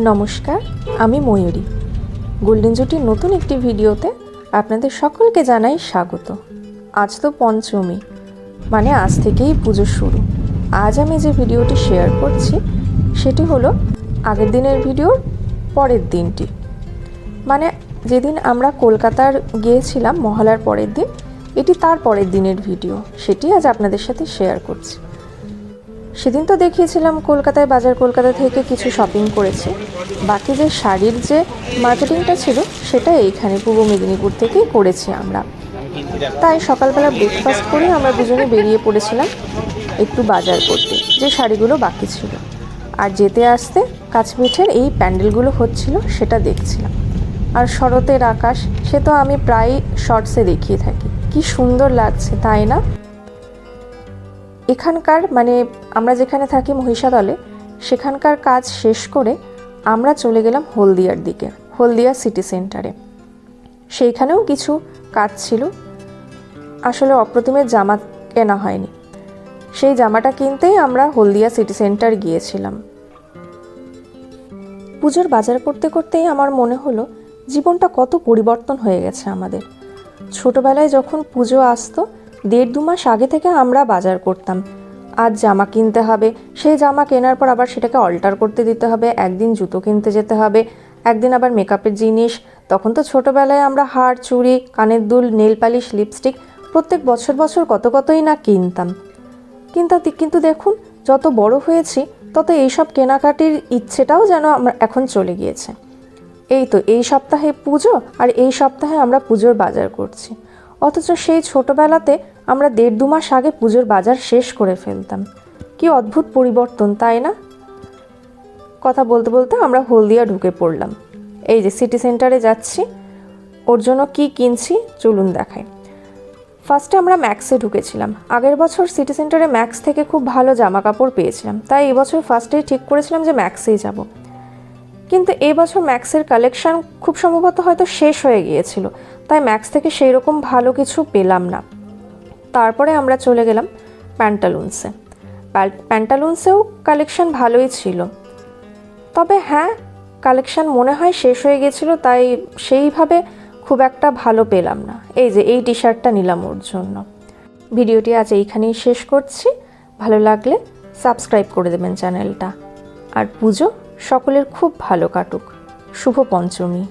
নমস্কার, আমি ময়ূরী। গোল্ডেন জুটির নতুন একটি ভিডিওতে আপনাদের সকলকে জানাই স্বাগত। আজ তো পঞ্চমী, মানে আজ থেকেই পুজো শুরু। আজ আমি যে ভিডিওটি শেয়ার করছি সেটি হলো আগের দিনের ভিডিওর পরের দিনটি, মানে যেদিন আমরা কলকাতার গিয়েছিলাম মহালয়ার পরের দিন, এটি তার পরের দিনের ভিডিও, সেটি আজ আপনাদের সাথে শেয়ার করছি। সেদিন তো দেখিয়েছিলাম কলকাতা থেকে কিছু শপিং করেছি। বাকি যে শাড়ির যে মার্কেটিংটা ছিল সেটা এইখানে পূর্ব মেদিনীপুর থেকেই করেছি আমরা। তাই সকালবেলা ব্রেকফাস্ট করে আমরা দুজনে বেরিয়ে পড়েছিলাম একটু বাজার করতে, যে শাড়িগুলো বাকি ছিল। আর যেতে আসতে কাছপিঠের এই প্যান্ডেলগুলো হচ্ছিল সেটা দেখছিলাম। আর শরতের আকাশ, সে তো আমি প্রায় শর্টসে দেখিয়ে থাকি, কি সুন্দর লাগছে তাই না? এখানকার মানে আমরা যেখানে থাকি মহিষাদলে, সেখানকার কাজ শেষ করে আমরা চলে গেলাম হলদিয়ার দিকে, হলদিয়া সিটি সেন্টারে। সেইখানেও কিছু কাজ ছিল। আসলে অপ্রতিমের জামা কেনা হয়নি, সেই জামাটা কিনতেই আমরা হলদিয়া সিটি সেন্টার গিয়েছিলাম। পুজোর বাজার করতে করতেই আমার মনে হলো জীবনটা কত পরিবর্তন হয়ে গেছে আমাদের। ছোটোবেলায় যখন পুজো আসতো 1.5-2 মাস আগে থেকে আমরা বাজার করতাম। আজ জামা কিনতে হবে, সেই জামা কেনার পর আবার সেটাকে অল্টার করতে দিতে হবে, একদিন জুতো কিনতে যেতে হবে, একদিন আবার মেকআপের জিনিস। তখন তো ছোটোবেলায় আমরা হার, চুড়ি, কানের দুল, নেল পালিশ, লিপস্টিক প্রত্যেক বছর কতই না কিনতাম। কিন্তু দেখুন, যত বড় হয়েছি তত এইসব কেনাকাটির ইচ্ছেটাও যেন আমরা এখন চলে গিয়েছে। এই তো এই সপ্তাহে পুজো, আর এই সপ্তাহে আমরা পুজোর বাজার করছি। অথচ সেই ছোটোবেলাতে আমরা 1.5-2 মাস আগে পুজোর বাজার শেষ করে ফেলতাম। কি অদ্ভুত পরিবর্তন, তাই না? কথা বলতে বলতে আমরা হলদিয়া ঢুকে পড়লাম। এই যে সিটি সেন্টারে যাচ্ছি, ওর জন্য কি কিনছি চলুন দেখাই। ফার্স্টে আমরা ম্যাক্সে ঢুকেছিলাম। আগের বছর সিটি সেন্টারে ম্যাক্স থেকে খুব ভালো জামা কাপড় পেয়েছিলাম, তাই এবছর ফার্স্টেই ঠিক করেছিলাম যে ম্যাক্সেই যাব। কিন্তু এই বছর ম্যাক্সের কালেকশান খুব সম্ভবত হয়তো শেষ হয়ে গিয়েছিল, তাই ম্যাক্স থেকে সেই রকম ভালো কিছু পেলাম না। তারপরে আমরা চলে গেলাম প্যান্টালুন্সে। প্যান্টালুন্সেও কালেকশান ভালোই ছিল, তবে হ্যাঁ, কালেকশান মনে হয় শেষ হয়ে গেছিলো, তাই সেইভাবে খুব একটা ভালো পেলাম না। এই যে এই টি শার্টটা নিলাম ওর জন্য। ভিডিওটি আজ এইখানেই শেষ করছি। ভালো লাগলে সাবস্ক্রাইব করে দেবেন চ্যানেলটা। আর পুজো সকলের খুব ভালো কাটুক। শুভ পঞ্চমী।